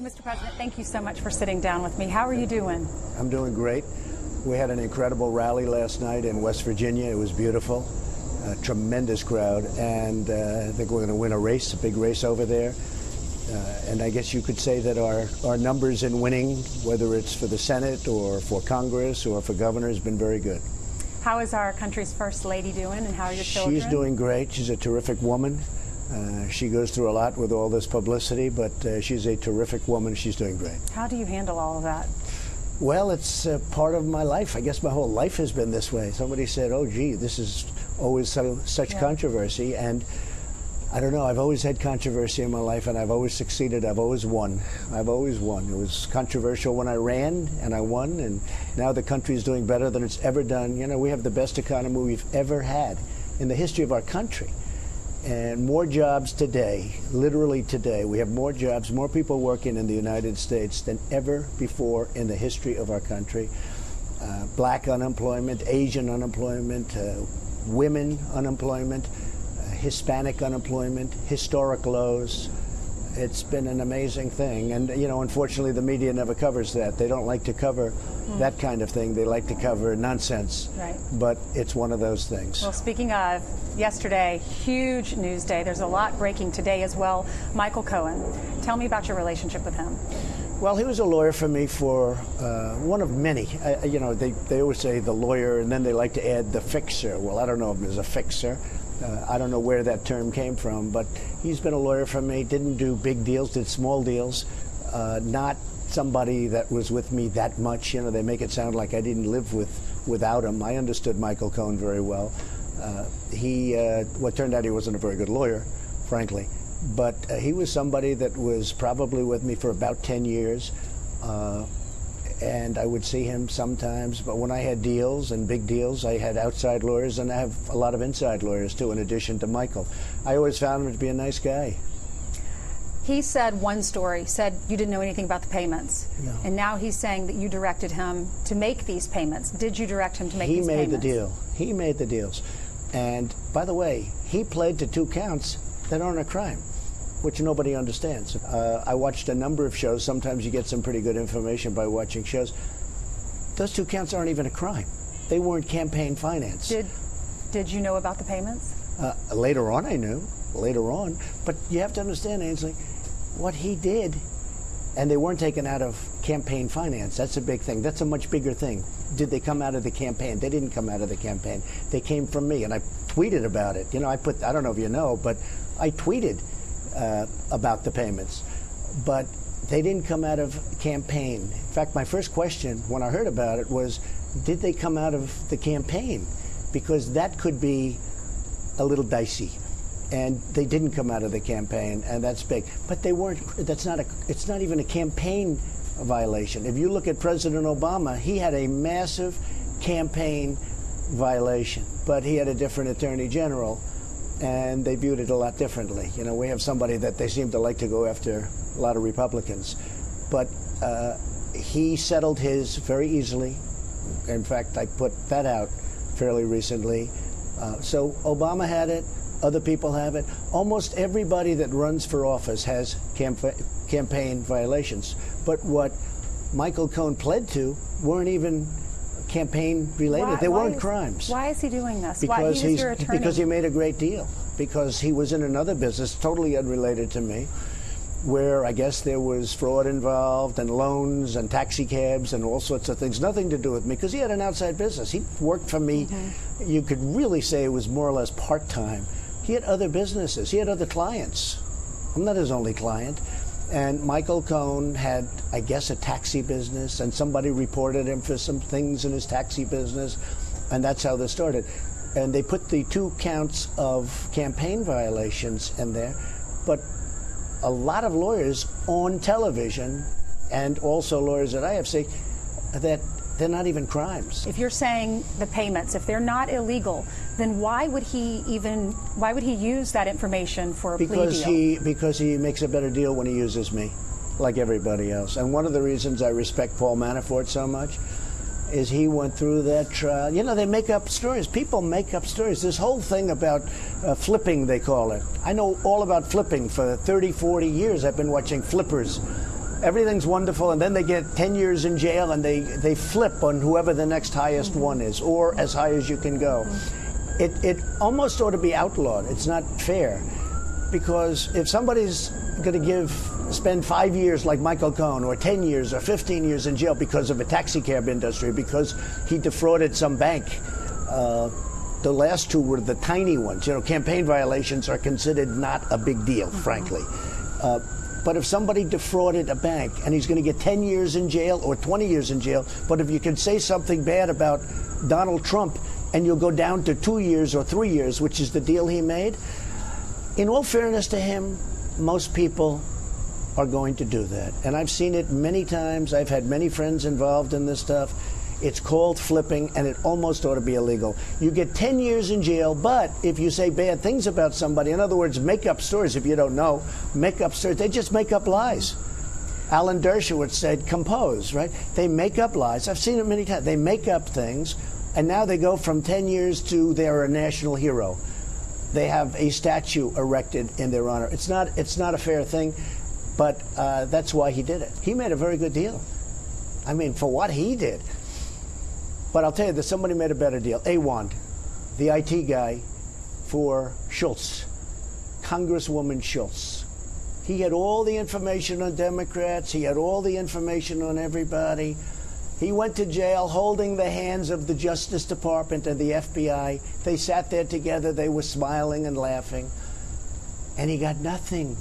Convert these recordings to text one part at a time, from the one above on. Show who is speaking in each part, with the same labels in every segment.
Speaker 1: Mr. President, thank you so much for sitting down with me. How are you doing?
Speaker 2: I'm doing great. We had an incredible rally last night in West Virginia. It was beautiful, a tremendous crowd, and I think we're going to win a race, a big race over there. And I guess you could say that our numbers in winning, whether it's for the Senate or for Congress or for governor, has been very good.
Speaker 1: How is our country's First Lady doing, and how are your children?
Speaker 2: She's doing great. She's a terrific woman. She goes through a lot with all this publicity, but she's a terrific woman. She's doing great.
Speaker 1: How do you handle all of that?
Speaker 2: Well, it's part of my life. I guess my whole life has been this way. Somebody said, oh, gee, this is always such controversy. And I don't know, I've always had controversy in my life, and I've always succeeded. I've always won. I've always won. It was controversial when I ran, and I won. And now the country is doing better than it's ever done. You know, we have the best economy we've ever had in the history of our country. And more jobs today, literally today, we have more jobs, more people working in the United States than ever before in the history of our country. Black unemployment, Asian unemployment, women unemployment, Hispanic unemployment, historic lows. It's been an amazing thing. And, you know, unfortunately, the media never covers that. They don't like to cover that kind of thing. They like to cover nonsense.
Speaker 1: Right.
Speaker 2: But it's one of those things.
Speaker 1: Well, speaking of yesterday, huge news day. There's a lot breaking today as well. Michael Cohen, tell me about your relationship with him.
Speaker 2: Well, he was a lawyer for me for one of many. You know, they always say the lawyer, and then they like to add the fixer. Well, I don't know if there's a fixer. I don't know where that term came from, but he's been a lawyer for me, didn't do big deals, did small deals, not somebody that was with me that much. You know, they make it sound like I didn't live without him. I understood Michael Cohen very well. Well, it turned out he wasn't a very good lawyer, frankly, but he was somebody that was probably with me for about 10 years. And I would see him sometimes, but when I had deals and big deals, I had outside lawyers, and I have a lot of inside lawyers too, in addition to Michael. I always found him to be a nice guy.
Speaker 1: He said one story, said you didn't know anything about the payments.
Speaker 2: No.
Speaker 1: And now he's saying that you directed him to make these payments. Did you direct him to make these payments?
Speaker 2: He made the deal. He made the deals. And by the way, he pled to 2 counts that aren't a crime, which nobody understands. I watched a number of shows. Sometimes you get some pretty good information by watching shows. Those 2 counts aren't even a crime. They weren't campaign finance.
Speaker 1: Did you know about the payments?
Speaker 2: Later on I knew, later on. But you have to understand, Ainsley, what he did, and they weren't taken out of campaign finance. That's a big thing. That's a much bigger thing. Did they come out of the campaign? They didn't come out of the campaign. They came from me, and I tweeted about it. You know, I don't know if you know, but I tweeted about the payments, but they didn't come out of campaign. In fact, my first question when I heard about it was, did they come out of the campaign? Because that could be a little dicey. And they didn't come out of the campaign, and that's big. But they weren't. It's not even a campaign violation. If you look at President Obama, he had a massive campaign violation, but he had a different attorney general, and they viewed it a lot differently. You know, we have somebody that they seem to like to go after a lot of Republicans. But he settled his very easily. In fact, I put that out fairly recently. So Obama had it. Other people have it. Almost everybody that runs for office has campaign violations. But what Michael Cohen pled to weren't even campaign related. They weren't crimes.
Speaker 1: Why is he doing this?
Speaker 2: Because
Speaker 1: Why, your attorney?
Speaker 2: Because he made a great deal. Because he was in another business totally unrelated to me, where I guess there was fraud involved and loans and taxi cabs and all sorts of things. Nothing to do with me, because he had an outside business. He worked for me. You could really say it was more or less part-time. He had other businesses. He had other clients. I'm not his only client. And Michael Cohen had, I guess, a taxi business, and somebody reported him for some things in his taxi business, and that's how this started. And they put the 2 counts of campaign violations in there, but a lot of lawyers on television, and also lawyers that I have, say that they're not even crimes.
Speaker 1: If you're saying the payments, if they're not illegal, then why would he use that information for a plea deal?
Speaker 2: Because he makes a better deal when he uses me, like everybody else. And one of the reasons I respect Paul Manafort so much is he went through that trial. You know, they make up stories. People make up stories. This whole thing about flipping, they call it. I know all about flipping. For 30, 40 years I've been watching flippers Everything's wonderful, and then they get 10 years in jail, and they flip on whoever the next highest one is, or as high as you can go. It almost ought to be outlawed. It's not fair, because if somebody's going to spend 5 years like Michael Cohen, or 10 years or 15 years in jail because of a taxi cab industry, because he defrauded some bank, the last two were the tiny ones. Campaign violations are considered not a big deal, frankly. But if somebody defrauded a bank and he's going to get 10 years in jail or 20 years in jail, but if you can say something bad about Donald Trump and you'll go down to 2 years or 3 years, which is the deal he made, in all fairness to him, most people are going to do that. And I've seen it many times. I've had many friends involved in this stuff. It's called flipping, and it almost ought to be illegal. You get 10 years in jail, but if you say bad things about somebody, in other words, make up stories, if you don't know, make up stories, they just make up lies. Alan Dershowitz said, compose, right? They make up lies. I've seen it many times. They make up things, and now they go from 10 years to they're a national hero. They have a statue erected in their honor. It's not a fair thing, but that's why he did it. He made a very good deal. I mean, for what he did. But I'll tell you that somebody made a better deal. Awand, the IT guy for Schultz, Congresswoman Schultz. He had all the information on Democrats. He had all the information on everybody. He went to jail holding the hands of the Justice Department and the FBI. They sat there together. They were smiling and laughing. And he got nothing.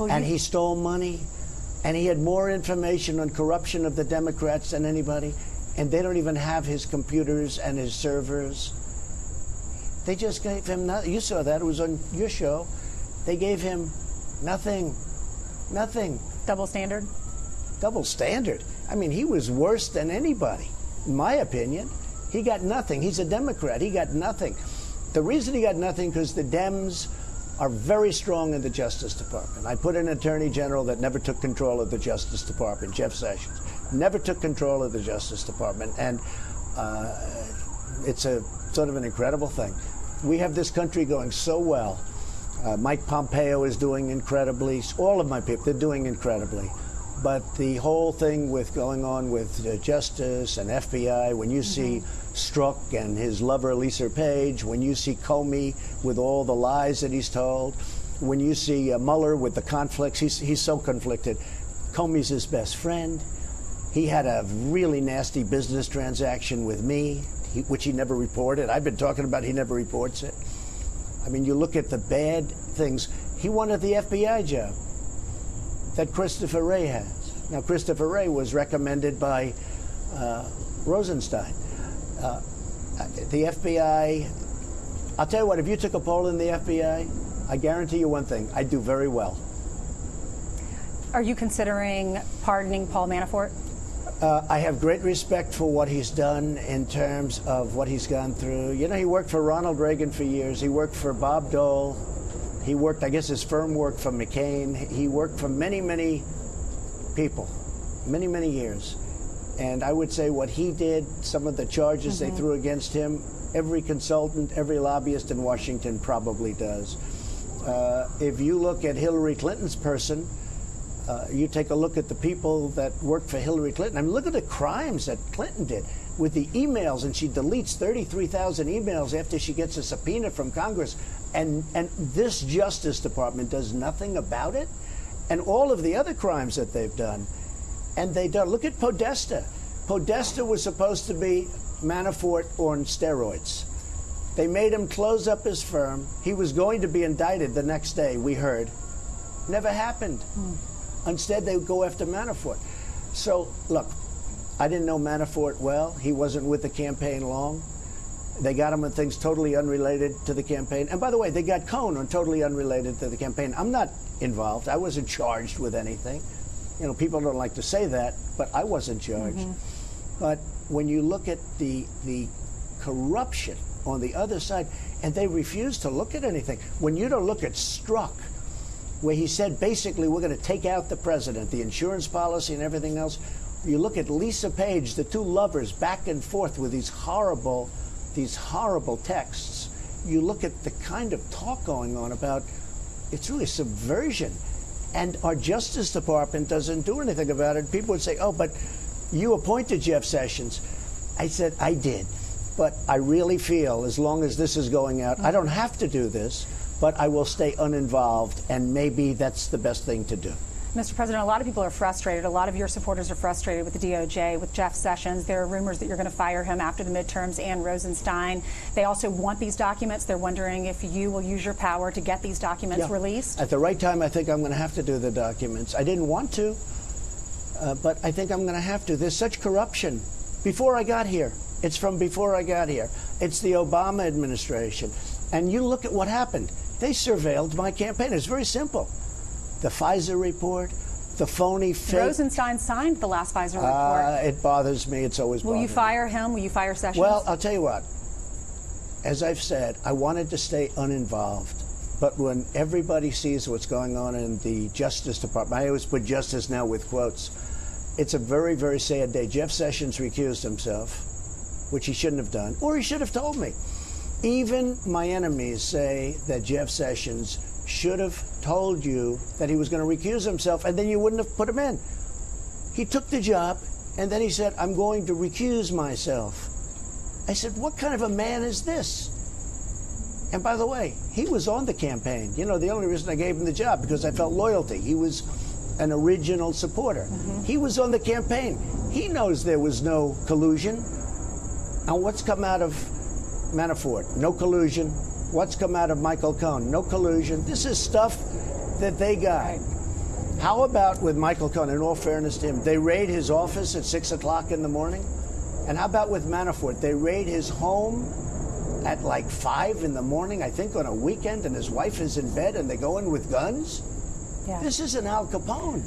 Speaker 2: And he stole money. And he had more information on corruption of the Democrats than anybody. And they don't even have his computers and his servers. They just gave him nothing. You saw that. It was on your show. They gave him nothing. Nothing.
Speaker 1: Double standard?
Speaker 2: Double standard. I mean, he was worse than anybody, in my opinion. He got nothing. He's a Democrat. He got nothing. The reason he got nothing because the Dems are very strong in the Justice Department. I put an attorney general that never took control of the Justice Department, Jeff Sessions. Never took control of the Justice Department, and it's a sort of an incredible thing. We have this country going so well. Mike Pompeo is doing incredibly. All of my people, they're doing incredibly. But the whole thing with going on with Justice and FBI, when you see Strzok and his lover Lisa Page, when you see Comey with all the lies that he's told, when you see Mueller with the conflicts, he's so conflicted. Comey's his best friend. He had a really nasty business transaction with me, which he never reported. I've been talking about he never reports it. I mean, you look at the bad things. He wanted the FBI job that Christopher Wray has. Now, Christopher Wray was recommended by Rosenstein. The FBI, I'll tell you what, if you took a poll in the FBI, I guarantee you one thing, I'd do very well.
Speaker 1: Are you considering pardoning Paul Manafort?
Speaker 2: I have great respect for what he's done in terms of what he's gone through. You know, he worked for Ronald Reagan for years. He worked for Bob Dole. He worked, I guess his firm worked for McCain. He worked for many, many people, many, many years. And I would say what he did, some of the charges they threw against him, every consultant, every lobbyist in Washington probably does. If you look at Hillary Clinton's person, you take a look at the people that worked for Hillary Clinton. I mean, look at the crimes that Clinton did with the emails, and she deletes 33,000 emails after she gets a subpoena from Congress. And this Justice Department does nothing about it. And all of the other crimes that they've done. And they don't. Look at Podesta. Podesta was supposed to be Manafort on steroids. They made him close up his firm. He was going to be indicted the next day, we heard. Never happened. Instead, they would go after Manafort. So, look, I didn't know Manafort well. He wasn't with the campaign long. They got him on things totally unrelated to the campaign. And by the way, they got Cohen on totally unrelated to the campaign. I'm not involved. I wasn't charged with anything. You know, people don't like to say that, but I wasn't charged. But when you look at the corruption on the other side, and they refuse to look at anything. When you don't look at Strzok, where he said basically we're going to take out the president, the insurance policy and everything else. You look at Lisa Page, the two lovers, back and forth with these horrible texts. You look at the kind of talk going on about, it's really subversion. And our Justice Department doesn't do anything about it. People would say, oh, but you appointed Jeff Sessions. I said, I did. But I really feel as long as this is going out, I don't have to do this, but I will stay uninvolved, and maybe that's the best thing to do.
Speaker 1: Mr. President, a lot of people are frustrated. A lot of your supporters are frustrated with the DOJ, with Jeff Sessions. There are rumors that you're going to fire him after the midterms and Rosenstein. They also want these documents. They're wondering if you will use your power to get these documents released.
Speaker 2: At the right time, I think I'm going to have to do the documents. I didn't want to, but I think I'm going to have to. There's such corruption. Before I got here, it's from before I got here. It's the Obama administration. And you look at what happened. They surveilled my campaign. It's very simple. The Pfizer report, the phony fake.
Speaker 1: Rosenstein signed the last Pfizer report.
Speaker 2: It bothers me. It's always bothered me.
Speaker 1: Will you fire him? Will you fire Sessions?
Speaker 2: Well, I'll tell you what. As I've said, I wanted to stay uninvolved. But when everybody sees what's going on in the Justice Department, I always put justice now with quotes, it's a very, very sad day. Jeff Sessions recused himself, which he shouldn't have done, or he should have told me. Even my enemies say that Jeff Sessions should have told you that he was going to recuse himself, and then you wouldn't have put him in. He took the job, and then he said, I'm going to recuse myself. I said, what kind of a man is this? And by the way, he was on the campaign. You know, the only reason I gave him the job, because I felt loyalty. He was an original supporter. He was on the campaign. He knows there was no collusion. And what's come out of Manafort? No collusion. What's come out of Michael Cohen? No collusion. This is stuff that they got.
Speaker 1: Right.
Speaker 2: How about with Michael Cohen, in all fairness to him, they raid his office at 6 o'clock in the morning? And how about with Manafort? They raid his home at like 5 in the morning, I think on a weekend, and his wife is in bed, and they go in with guns?
Speaker 1: Yeah.
Speaker 2: This isn't Al Capone.